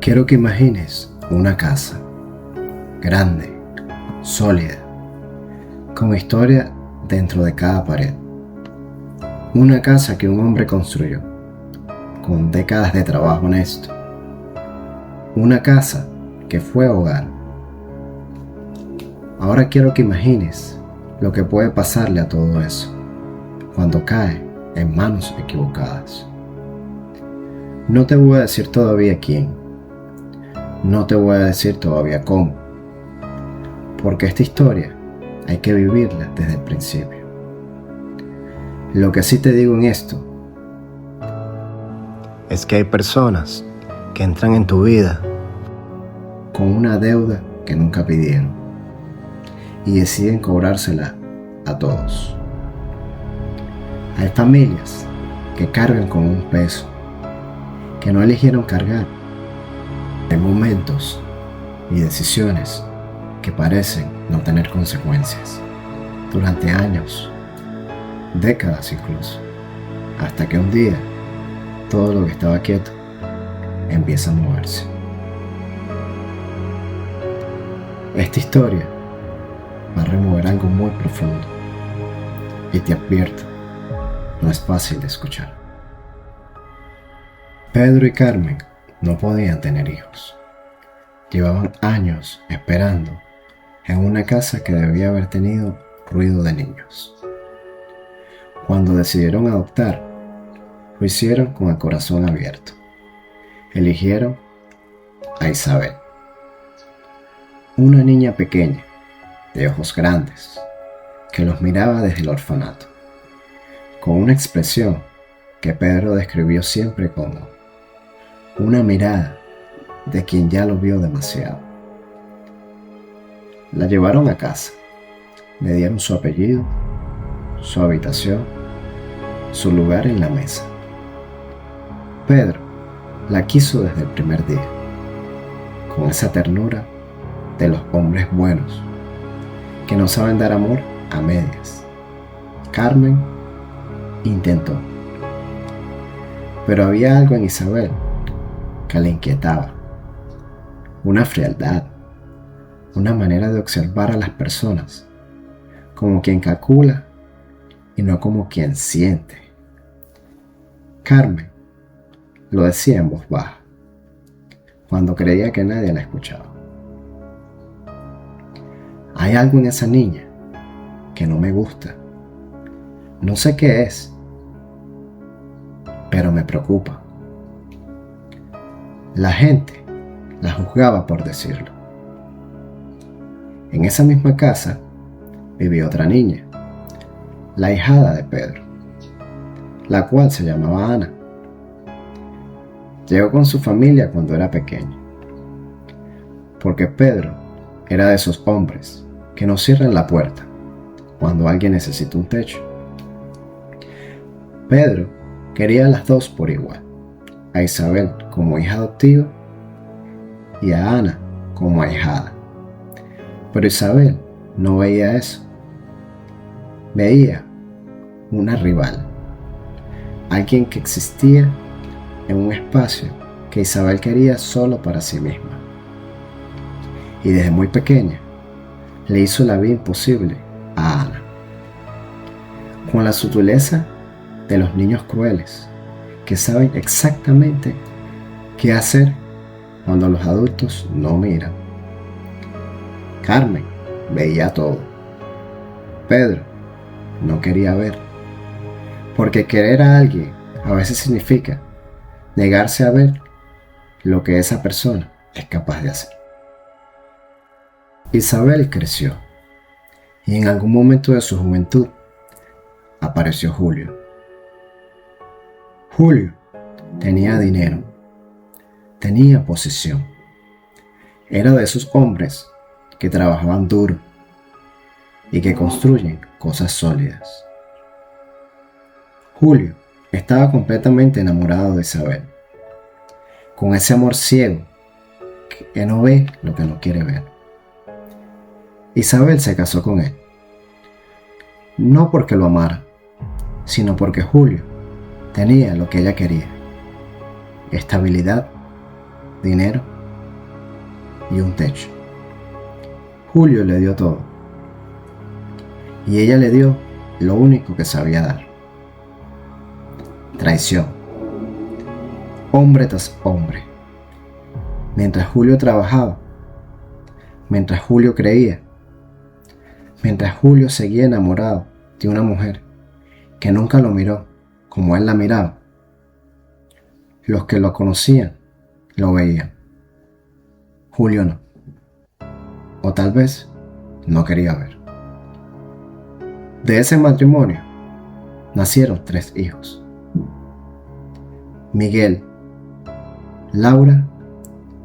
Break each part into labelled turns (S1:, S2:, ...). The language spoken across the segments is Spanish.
S1: Quiero que imagines una casa grande, sólida, con historia dentro de cada pared. Una casa que un hombre construyó, con décadas de trabajo honesto. Una casa que fue hogar. Ahora quiero que imagines lo que puede pasarle a todo eso cuando cae en manos equivocadas. No te voy a decir todavía quién. No te voy a decir todavía cómo. Porque esta historia hay que vivirla desde el principio. Lo que sí te digo en esto es que hay personas que entran en tu vida con una deuda que nunca pidieron y deciden cobrársela a todos. Hay familias que cargan con un peso que no eligieron cargar. Hay momentos y decisiones que parecen no tener consecuencias durante años, décadas incluso, hasta que un día todo lo que estaba quieto empieza a moverse. Esta historia va a remover algo muy profundo y te advierto, no es fácil de escuchar. Pedro y Carmen no podían tener hijos. Llevaban años esperando en una casa que debía haber tenido ruido de niños. Cuando decidieron adoptar, lo hicieron con el corazón abierto. Eligieron a Isabel, una niña pequeña, de ojos grandes, que los miraba desde el orfanato, con una expresión que Pedro describió siempre como una mirada de quien ya lo vio demasiado. La llevaron a casa, le dieron su apellido, su habitación, su lugar en la mesa. Pedro la quiso desde el primer día, con esa ternura de los hombres buenos, que no saben dar amor a medias. Carmen intentó, pero había algo en Isabel que le inquietaba, una frialdad, una manera de observar a las personas como quien calcula y no como quien siente. Carmen lo decía en voz baja, cuando creía que nadie la escuchaba. Hay algo en esa niña que no me gusta. No sé qué es, pero me preocupa. La gente la juzgaba por decirlo. En esa misma casa vivía otra niña, la ahijada de Pedro, la cual se llamaba Ana. Llegó con su familia cuando era pequeña, porque Pedro era de esos hombres que no cierran la puerta cuando alguien necesita un techo. Pedro quería a las dos por igual, a Isabel como hija adoptiva y a Ana como ahijada. Pero Isabel no veía eso. Veía una rival, alguien que existía en un espacio que Isabel quería solo para sí misma. Y desde muy pequeña le hizo la vida imposible a Ana. Con la sutileza de los niños crueles que saben exactamente qué hacer cuando los adultos no miran. Carmen veía todo. Pedro no quería ver, porque querer a alguien a veces significa negarse a ver lo que esa persona es capaz de hacer. Isabel creció y en algún momento de su juventud apareció Julio. Julio tenía dinero, tenía posición, era de esos hombres que trabajaban duro y que construyen cosas sólidas. Julio estaba completamente enamorado de Isabel, con ese amor ciego que no ve lo que no quiere ver. Isabel se casó con él, no porque lo amara, sino porque Julio tenía lo que ella quería: estabilidad dinero y un techo. Julio le dio todo, y ella le dio lo único que sabía dar: traición, hombre tras hombre. Mientras Julio trabajaba, mientras Julio creía, mientras Julio seguía enamorado de una mujer que nunca lo miró como él la miraba, los que lo conocían lo veían. Julio no. O tal vez no quería ver. De ese matrimonio nacieron 3 hijos: Miguel, Laura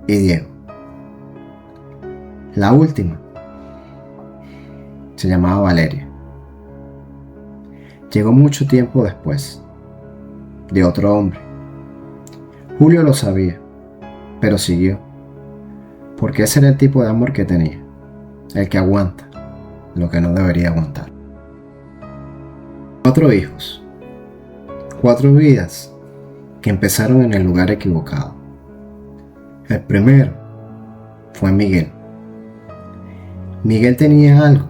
S1: y Diego. La última se llamaba Valeria. Llegó mucho tiempo después, de otro hombre. Julio lo sabía, pero siguió, porque ese era el tipo de amor que tenía, el que aguanta lo que no debería aguantar. 4 hijos, 4 vidas que empezaron en el lugar equivocado. El primero fue Miguel. Miguel tenía algo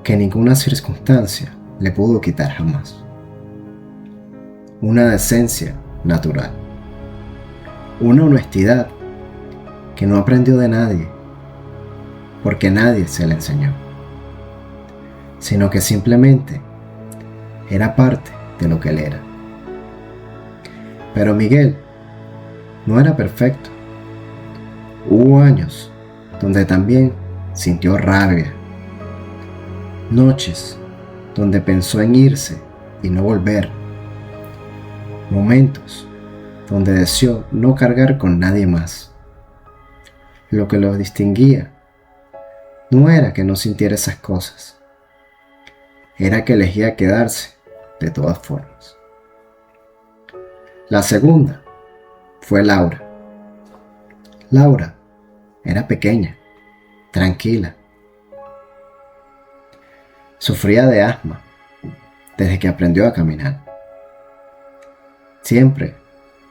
S1: que ninguna circunstancia le pudo quitar jamás: una decencia natural, una honestidad que no aprendió de nadie, porque nadie se la enseñó, sino que simplemente era parte de lo que él era. Pero Miguel no era perfecto. Hubo años donde también sintió rabia, noches donde pensó en irse y no volver, momentos donde deseó no cargar con nadie más. Lo que los distinguía no era que no sintiera esas cosas, era que elegía quedarse de todas formas. La segunda fue Laura. Laura era pequeña, tranquila. Sufría de asma desde que aprendió a caminar. Siempre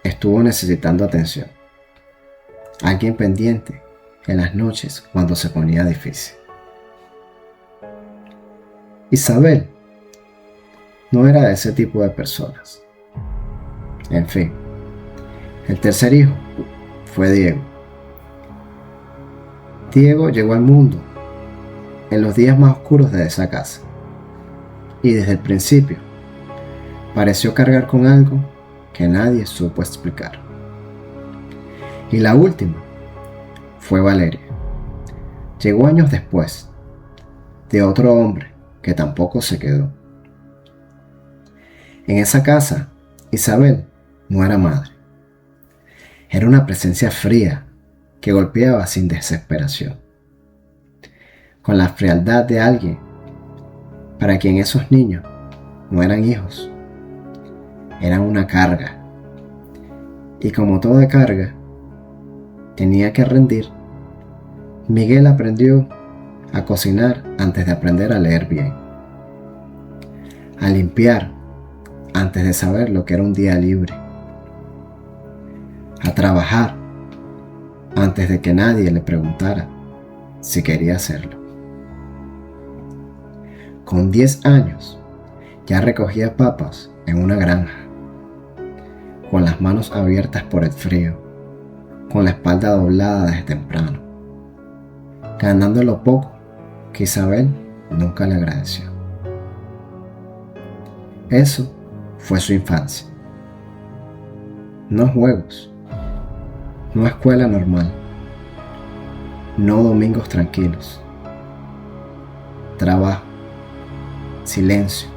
S1: estuvo necesitando atención, alguien pendiente en las noches cuando se ponía difícil. Isabel no era de ese tipo de personas. En fin, el tercer hijo fue Diego. Diego llegó al mundo en los días más oscuros de esa casa, y desde el principio pareció cargar con algo que nadie supo explicar. Y la última fue Valeria. Llegó años después, de otro hombre que tampoco se quedó. En esa casa, Isabel no era madre. Era una presencia fría que golpeaba sin desesperación, con la frialdad de alguien para quien esos niños no eran hijos, eran una carga. Y como toda carga tenía que rendir, Miguel aprendió a cocinar antes de aprender a leer bien, a limpiar antes de saber lo que era un día libre, a trabajar antes de que nadie le preguntara si quería hacerlo. Con 10 años ya recogía papas en una granja, con las manos abiertas por el frío, con la espalda doblada desde temprano, ganando lo poco que Isabel nunca le agradeció. Eso fue su infancia. No juegos, no escuela normal, no domingos tranquilos, trabajo, silencio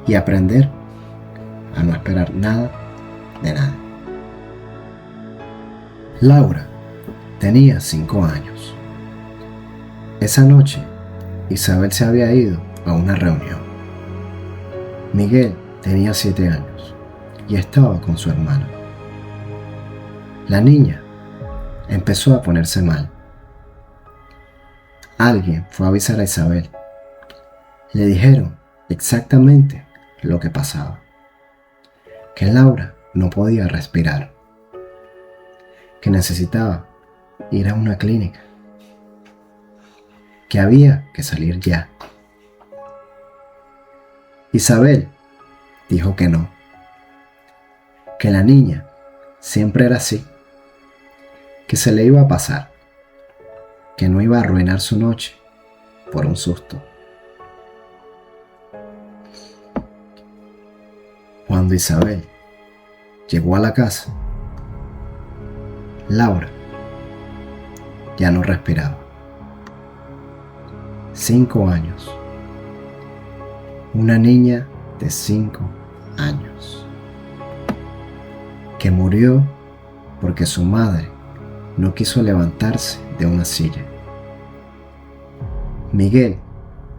S1: y aprender a no esperar nada de nadie. Laura tenía 5 años. Esa noche, Isabel se había ido a una reunión. Miguel tenía 7 años y estaba con su hermana. La niña empezó a ponerse mal. Alguien fue a avisar a Isabel. Le dijeron exactamente lo que pasaba: que Laura no podía respirar. que necesitaba ir a una clínica, que había que salir ya. Isabel dijo que no, que la niña siempre era así, que se le iba a pasar, que no iba a arruinar su noche por un susto. Cuando Isabel llegó a la casa, Laura ya no respiraba. 5 años. Una niña de 5 años que murió porque su madre no quiso levantarse de una silla. Miguel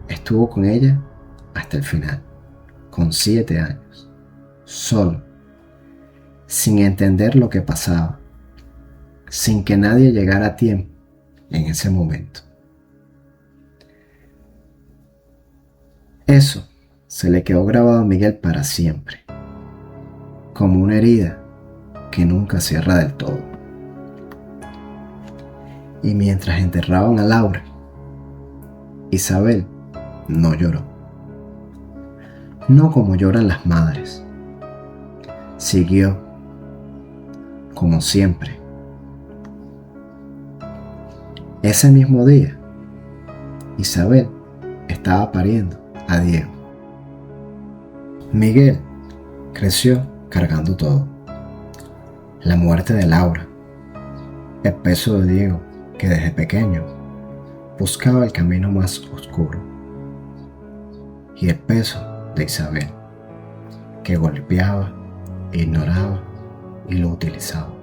S1: estuvo con ella hasta el final, con 7 años, solo, sin entender lo que pasaba, sin que nadie llegara a tiempo en ese momento. Eso se le quedó grabado a Miguel para siempre, como una herida que nunca cierra del todo. Y mientras enterraban a Laura, Isabel no lloró. No como lloran las madres. Siguió, como siempre. Ese mismo día, Isabel estaba pariendo a Diego. Miguel creció cargando todo. La muerte de Laura, el peso de Diego, que desde pequeño buscaba el camino más oscuro, y el peso de Isabel, que golpeaba, ignoraba y lo utilizaba.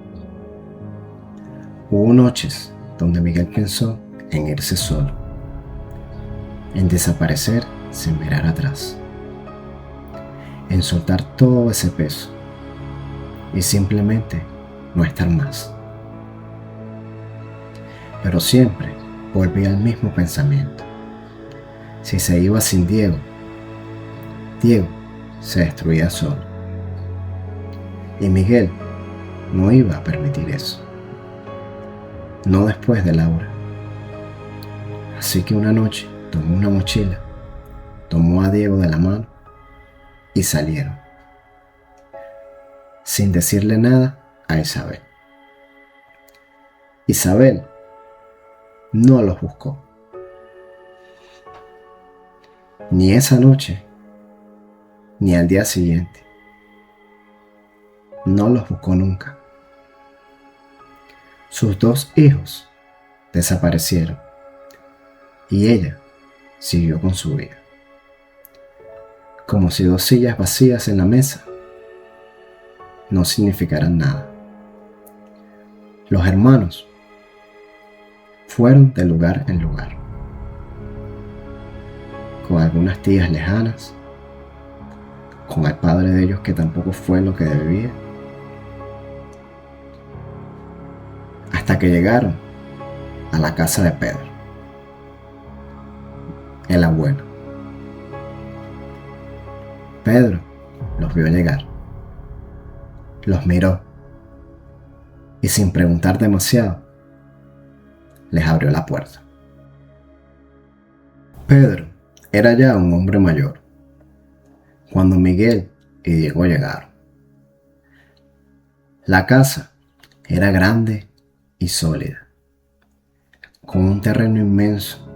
S1: Hubo noches donde Miguel pensó en irse solo, en desaparecer sin mirar atrás, en soltar todo ese peso y simplemente no estar más. Pero siempre volvía al mismo pensamiento. Si se iba sin Diego, Diego se destruía solo. Y Miguel no iba a permitir eso. No después de Laura. Así que una noche tomó una mochila, tomó a Diego de la mano y salieron, sin decirle nada a Isabel. Isabel no los buscó, ni esa noche, ni al día siguiente. No los buscó nunca. Sus 2 hijos desaparecieron y ella siguió con su vida, como si 2 sillas vacías en la mesa no significaran nada. Los hermanos fueron de lugar en lugar, con algunas tías lejanas, con el padre de ellos que tampoco fue lo que debía, hasta que llegaron a la casa de Pedro, el abuelo. Pedro los vio llegar, los miró y sin preguntar demasiado, les abrió la puerta. Pedro era ya un hombre mayor cuando Miguel y Diego llegaron. La casa era grande y sólida, con un terreno inmenso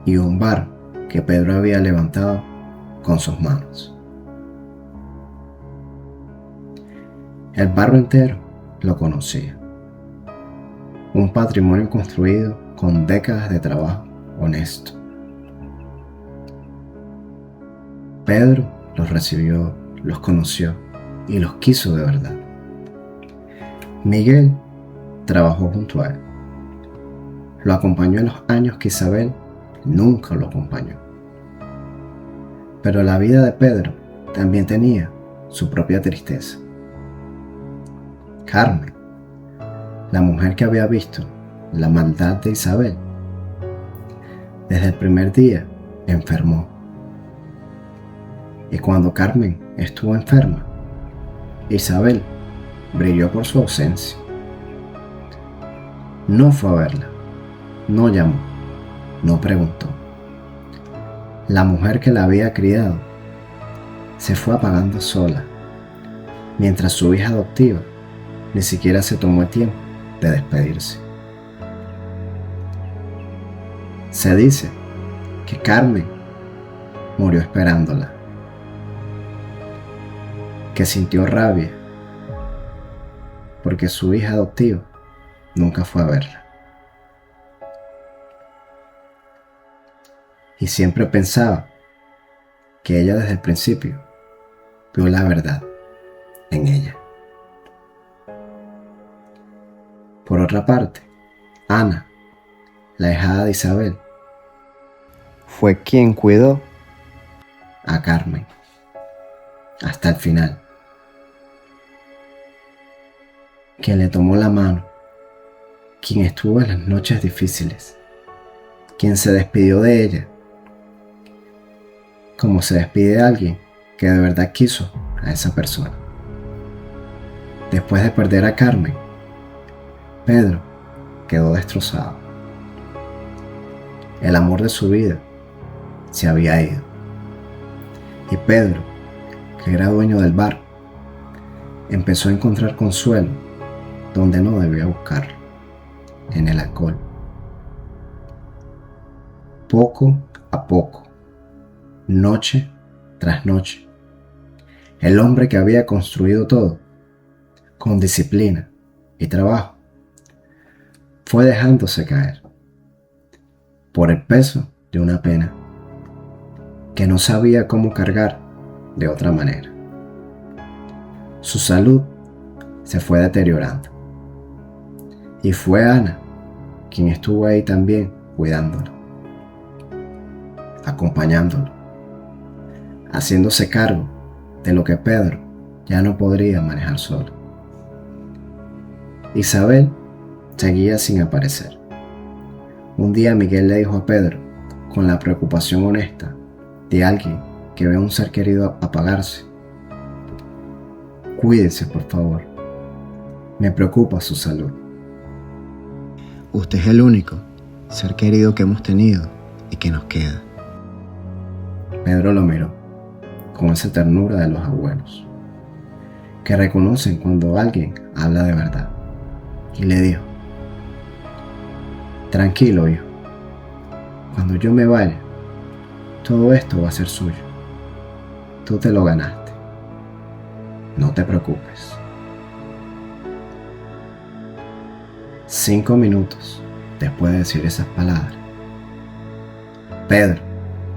S1: y un bar que Pedro había levantado con sus manos. El barrio entero lo conocía. Un patrimonio construido con décadas de trabajo honesto. Pedro los recibió, los conoció y los quiso de verdad. Miguel trabajó junto a él. Lo acompañó en los años que Isabel nunca lo acompañó. Pero la vida de Pedro también tenía su propia tristeza. Carmen, la mujer que había visto la maldad de Isabel, desde el primer día enfermó. Y cuando Carmen estuvo enferma, Isabel brilló por su ausencia. No fue a verla, no llamó, no preguntó. La mujer que la había criado se fue apagando sola, mientras su hija adoptiva ni siquiera se tomó el tiempo de despedirse. Se dice que Carmen murió esperándola, que sintió rabia porque su hija adoptiva nunca fue a verla. Y siempre pensaba que ella desde el principio vio la verdad en ella. Por otra parte, Ana, la hijada de Isabel, fue quien cuidó a Carmen hasta el final, quien le tomó la mano, quien estuvo en las noches difíciles, quien se despidió de ella, como se despide de alguien que de verdad quiso a esa persona. Después de perder a Carmen, Pedro quedó destrozado. El amor de su vida se había ido. Y Pedro, que era dueño del bar, empezó a encontrar consuelo donde no debía buscarlo, en el alcohol. Poco a poco, noche tras noche, el hombre que había construido todo, con disciplina y trabajo, fue dejándose caer por el peso de una pena que no sabía cómo cargar de otra manera. Su salud se fue deteriorando y fue Ana quien estuvo ahí también cuidándolo, acompañándolo, haciéndose cargo de lo que Pedro ya no podría manejar solo. Isabel seguía sin aparecer. Un día Miguel le dijo a Pedro, con la preocupación honesta de alguien que ve a un ser querido apagarse: cuídese, por favor. Me preocupa su salud. Usted es el único ser querido que hemos tenido y que nos queda. Pedro lo miró con esa ternura de los abuelos, que reconocen cuando alguien habla de verdad, y le dijo: tranquilo, hijo. Cuando yo me vaya, todo esto va a ser suyo. Tú te lo ganaste. No te preocupes. 5 minutos después de decir esas palabras, Pedro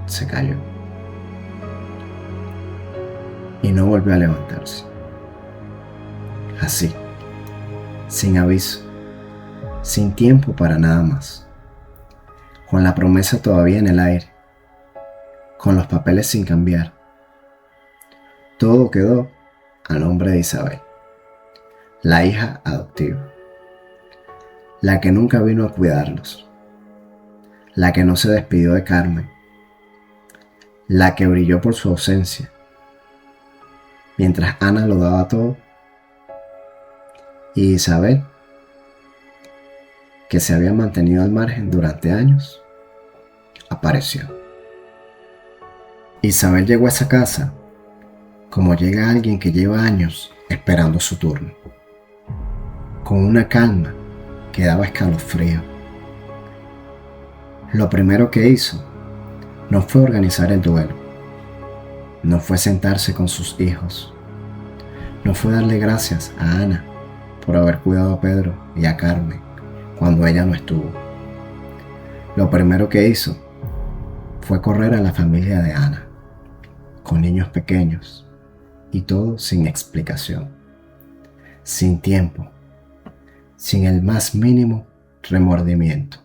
S1: se cayó y no volvió a levantarse. Así, sin aviso, sin tiempo para nada más, con la promesa todavía en el aire, con los papeles sin cambiar. Todo quedó a nombre de Isabel, la hija adoptiva, la que nunca vino a cuidarlos, la que no se despidió de Carmen, la que brilló por su ausencia, mientras Ana lo daba todo, y Isabel, que se había mantenido al margen durante años, apareció. Isabel llegó a esa casa como llega alguien que lleva años esperando su turno, con una calma que daba escalofrío. Lo primero que hizo no fue organizar el duelo, no fue sentarse con sus hijos, no fue darle gracias a Ana por haber cuidado a Pedro y a Carmen cuando ella no estuvo. Lo primero que hizo fue correr a la familia de Ana, con niños pequeños, y todo sin explicación, sin tiempo, sin el más mínimo remordimiento.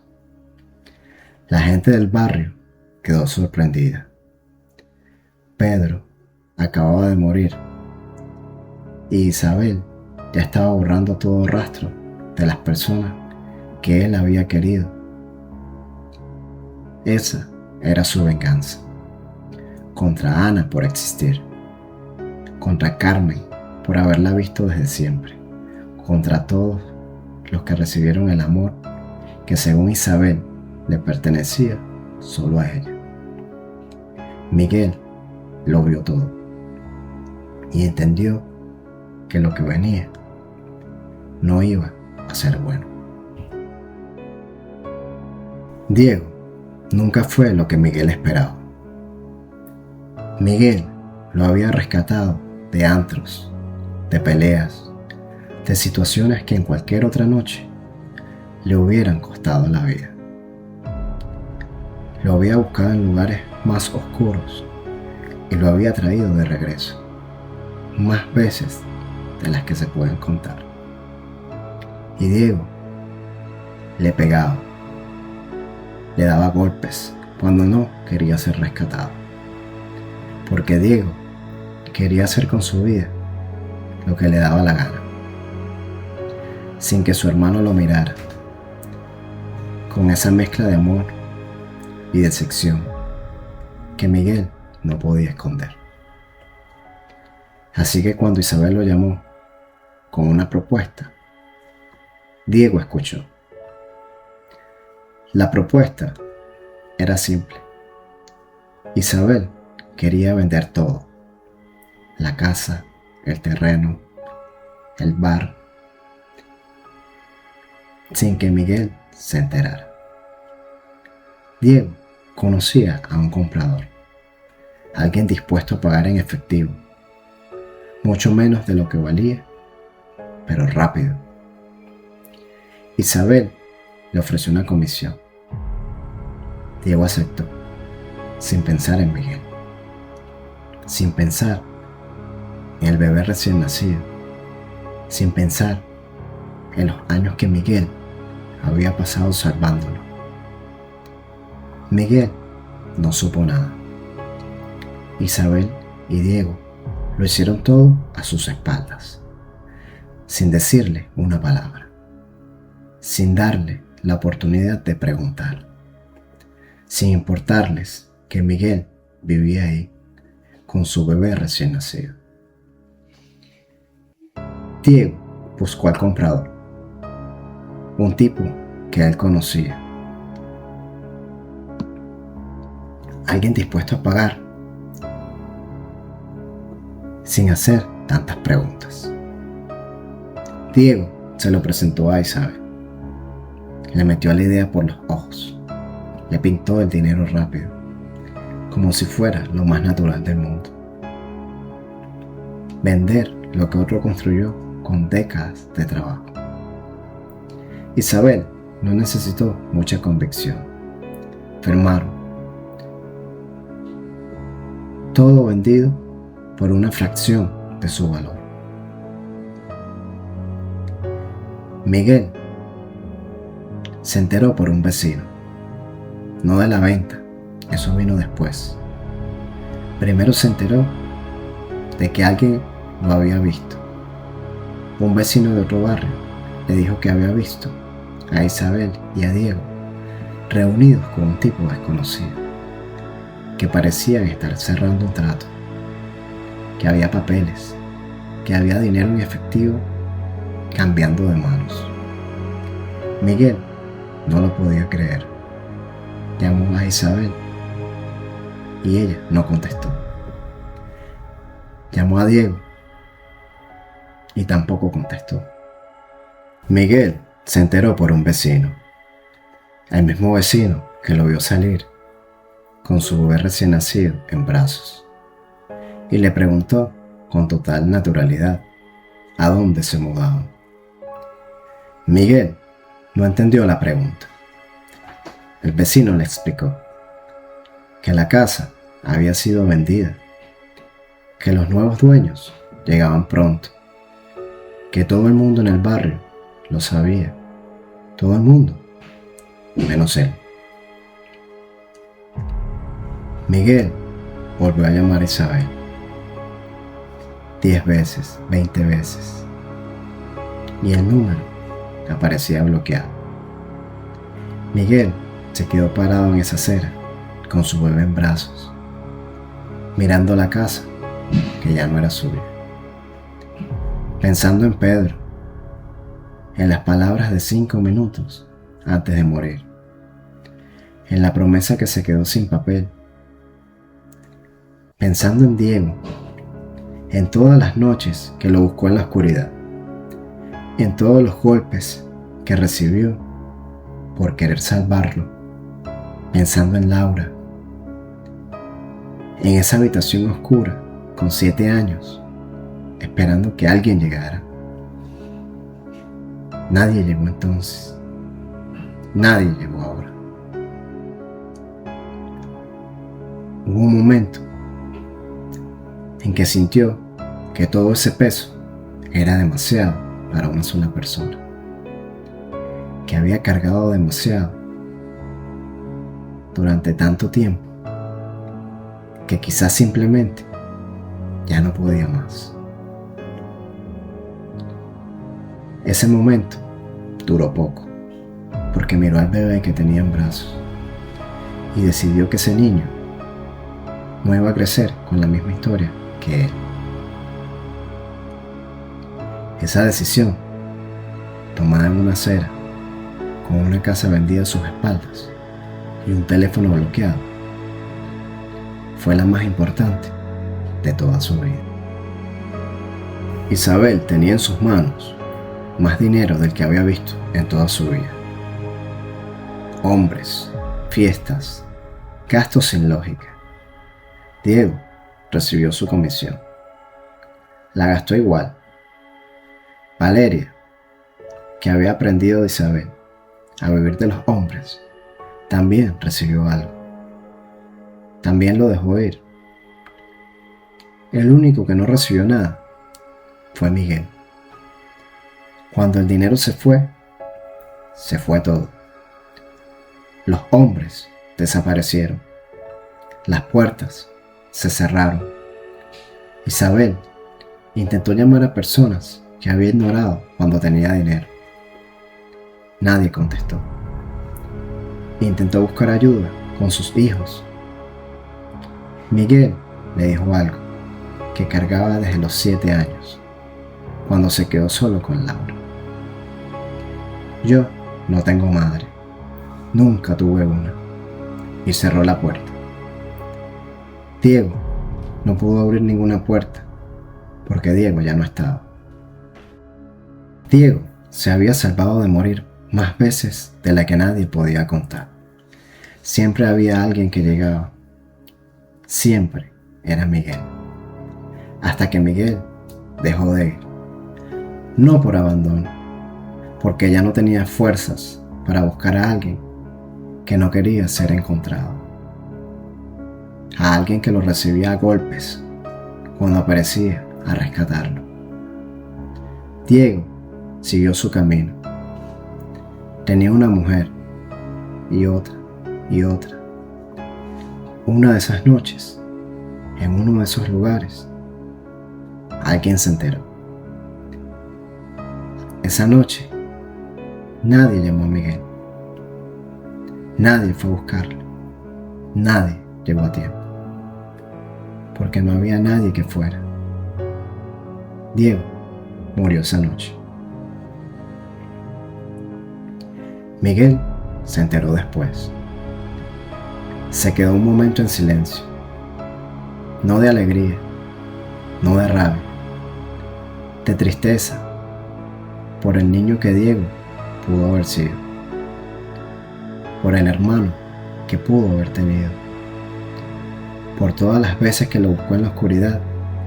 S1: La gente del barrio quedó sorprendida. Pedro acababa de morir y Isabel ya estaba borrando todo rastro de las personas que él había querido. Esa era su venganza, contra Ana por existir, contra Carmen por haberla visto desde siempre, contra todos los que recibieron el amor que según Isabel le pertenecía solo a ella. Miguel lo vio todo y entendió que lo que venía no iba a ser bueno. Diego nunca fue lo que Miguel esperaba. Miguel lo había rescatado de antros, de peleas, de situaciones que en cualquier otra noche le hubieran costado la vida. Lo había buscado en lugares más oscuros y lo había traído de regreso, más veces de las que se pueden contar. Y Diego le pegaba, le daba golpes cuando no quería ser rescatado, porque Diego quería hacer con su vida lo que le daba la gana, sin que su hermano lo mirara, con esa mezcla de amor y decepción que Miguel no podía esconder. Así que cuando Isabel lo llamó con una propuesta, Diego escuchó. La propuesta era simple. Isabel quería vender todo: la casa, el terreno, el bar, sin que Miguel se enterara. Diego conocía a un comprador, alguien dispuesto a pagar en efectivo, mucho menos de lo que valía, pero rápido. Isabel le ofreció una comisión. Diego aceptó, sin pensar en Miguel, sin pensar en el bebé recién nacido, sin pensar en los años que Miguel había pasado salvándolo. Miguel no supo nada. Isabel y Diego lo hicieron todo a sus espaldas, sin decirle una palabra, sin darle la oportunidad de preguntar, sin importarles que Miguel vivía ahí con su bebé recién nacido. Diego buscó al comprador, un tipo que él conocía, alguien dispuesto a pagar sin hacer tantas preguntas. Diego se lo presentó a Isabel, le metió la idea por los ojos, le pintó el dinero rápido, como si fuera lo más natural del mundo. Vender lo que otro construyó con décadas de trabajo. Isabel no necesitó mucha convicción. Firmaron. Todo vendido por una fracción de su valor. Miguel se enteró por un vecino, no de la venta, eso vino después. Primero se enteró de que alguien lo había visto. Un vecino de otro barrio le dijo que había visto a Isabel y a Diego reunidos con un tipo desconocido, que parecían estar cerrando un trato, que había papeles, que había dinero en efectivo cambiando de manos. Miguel no lo podía creer. Llamó a Isabel y ella no contestó. Llamó a Diego y tampoco contestó. Miguel se enteró por un vecino, el mismo vecino que lo vio salir con su bebé recién nacido en brazos, y le preguntó con total naturalidad a dónde se mudaban. Miguel no entendió la pregunta. El vecino le explicó que la casa había sido vendida, que los nuevos dueños llegaban pronto, que todo el mundo en el barrio lo sabía, todo el mundo, menos él. Miguel volvió a llamar a Isabel 10 veces, 20 veces, y el número aparecía bloqueado. Miguel se quedó parado en esa acera con su bebé en brazos, mirando la casa que ya no era suya, pensando en Pedro, en las palabras de 5 minutos antes de morir, en la promesa que se quedó sin papel, pensando en Diego, en todas las noches que lo buscó en la oscuridad, en todos los golpes que recibió por querer salvarlo, pensando en Laura, en esa habitación oscura con 7 años, esperando que alguien llegara. Nadie llegó entonces, nadie llegó ahora. Hubo un momento en que sintió que todo ese peso era demasiado para una sola persona, que había cargado demasiado durante tanto tiempo, que quizás simplemente ya no podía más. Ese momento duró poco, porque miró al bebé que tenía en brazos y decidió que ese niño no iba a crecer con la misma historia que él. Esa decisión, tomada en una acera, con una casa vendida a sus espaldas y un teléfono bloqueado, fue la más importante de toda su vida. Isabel tenía en sus manos más dinero del que había visto en toda su vida. Hombres, fiestas, gastos sin lógica. Diego recibió su comisión. La gastó igual. Valeria, que había aprendido de Isabel a vivir de los hombres, también recibió algo. También lo dejó ir. El único que no recibió nada fue Miguel. Cuando el dinero se fue todo. Los hombres desaparecieron. Las puertas se cerraron. Isabel intentó llamar a personas que había ignorado cuando tenía dinero. Nadie contestó. Intentó buscar ayuda con sus hijos. Miguel le dijo algo que cargaba desde los 7 años, cuando se quedó solo con Laura. Yo no tengo madre, nunca tuve una, y cerró la puerta. Diego no pudo abrir ninguna puerta, porque Diego ya no estaba. Diego se había salvado de morir más veces de la que nadie podía contar. Siempre había alguien que llegaba. Siempre era Miguel. Hasta que Miguel dejó de ir. No por abandono, porque ya no tenía fuerzas para buscar a alguien que no quería ser encontrado. A alguien que lo recibía a golpes cuando aparecía a rescatarlo. Diego siguió su camino. Tenía una mujer y otra y otra. Una de esas noches, en uno de esos lugares, alguien se enteró. Esa noche, nadie llamó a Miguel. Nadie fue a buscarlo. Nadie llegó a tiempo. Porque no había nadie que fuera. Diego murió esa noche. Miguel se enteró después. Se quedó un momento en silencio. No de alegría, no de rabia, de tristeza por el niño que Diego pudo haber sido, por el hermano que pudo haber tenido, por todas las veces que lo buscó en la oscuridad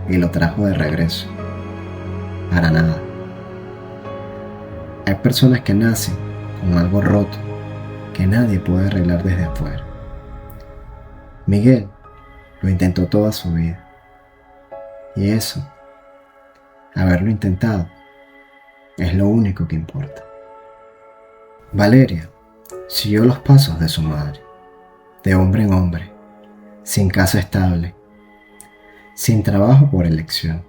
S1: y lo trajo de regreso. Para nada. Hay personas que nacen con algo roto que nadie puede arreglar desde afuera. Miguel lo intentó toda su vida. Y eso, haberlo intentado, es lo único que importa. Valeria siguió los pasos de su madre, de hombre en hombre, sin casa estable, sin trabajo por elección,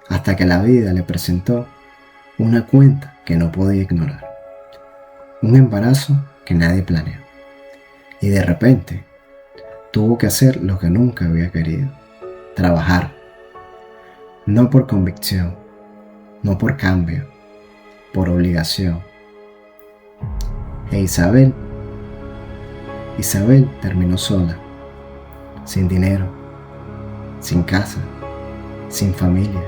S1: hasta que la vida le presentó una cuenta que no podía ignorar, un embarazo que nadie planeó, y de repente tuvo que hacer lo que nunca había querido: trabajar, no por convicción, no por cambio, por obligación. E Isabel terminó sola, sin dinero, sin casa, sin familia,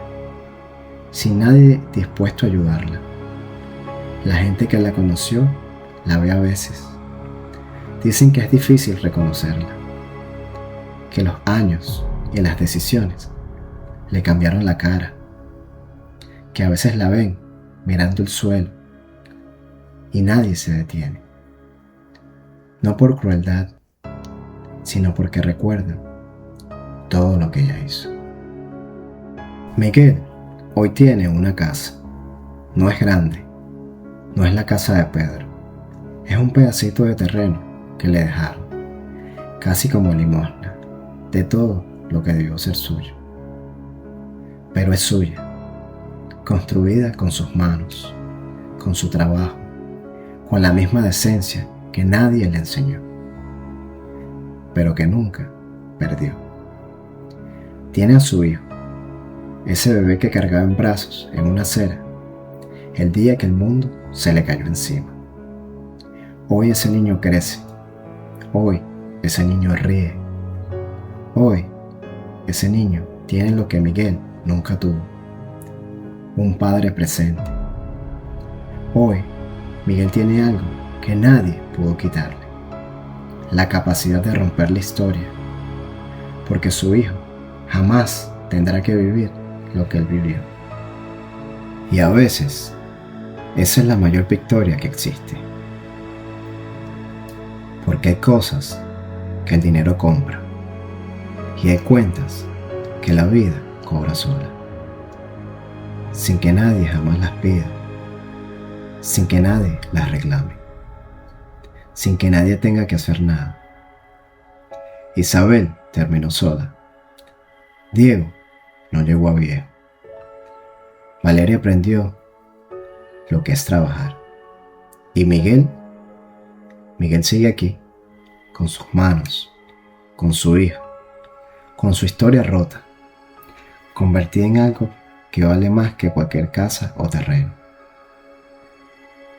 S1: sin nadie dispuesto a ayudarla. La gente que la conoció la ve a veces. Dicen que es difícil reconocerla, que los años y las decisiones le cambiaron la cara, que a veces la ven mirando el suelo y nadie se detiene. No por crueldad, sino porque recuerdan todo lo que ella hizo. Miguel hoy tiene una casa. No es grande, no es la casa de Pedro. Es un pedacito de terreno que le dejaron, casi como limosna, de todo lo que debió ser suyo. Pero es suya, construida con sus manos, con su trabajo, con la misma decencia que nadie le enseñó, pero que nunca perdió. Tiene a su hijo, ese bebé que cargaba en brazos en una acera, el día que el mundo se le cayó encima. Hoy ese niño crece, hoy ese niño ríe, hoy ese niño tiene lo que Miguel nunca tuvo, un padre presente. Hoy Miguel tiene algo que nadie pudo quitarle, la capacidad de romper la historia, porque su hijo jamás tendrá que vivir lo que él vivió. Y a veces, esa es la mayor victoria que existe, porque hay cosas que el dinero compra y hay cuentas que la vida cobra sola, sin que nadie jamás las pida, sin que nadie las reclame, sin que nadie tenga que hacer nada. Isabel terminó sola. Diego no llegó a viejo. Valeria aprendió lo que es trabajar. Y Miguel sigue aquí, con sus manos, con su hijo, con su historia rota, convertida en algo que vale más que cualquier casa o terreno.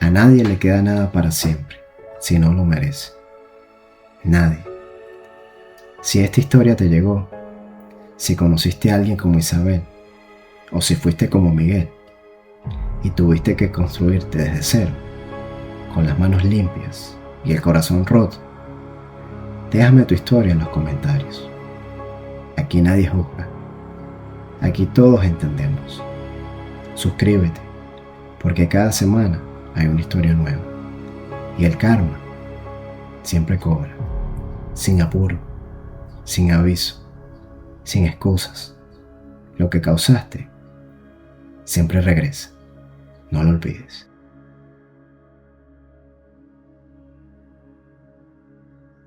S1: A nadie le queda nada para siempre, si no lo merece. Nadie. Si esta historia te llegó, si conociste a alguien como Isabel, o si fuiste como Miguel, y tuviste que construirte desde cero, con las manos limpias y el corazón roto, déjame tu historia en los comentarios. Aquí nadie juzga. Aquí todos entendemos. Suscríbete, porque cada semana hay una historia nueva. Y el karma siempre cobra, sin apuro, sin aviso, sin excusas. Lo que causaste siempre regresa. No lo olvides.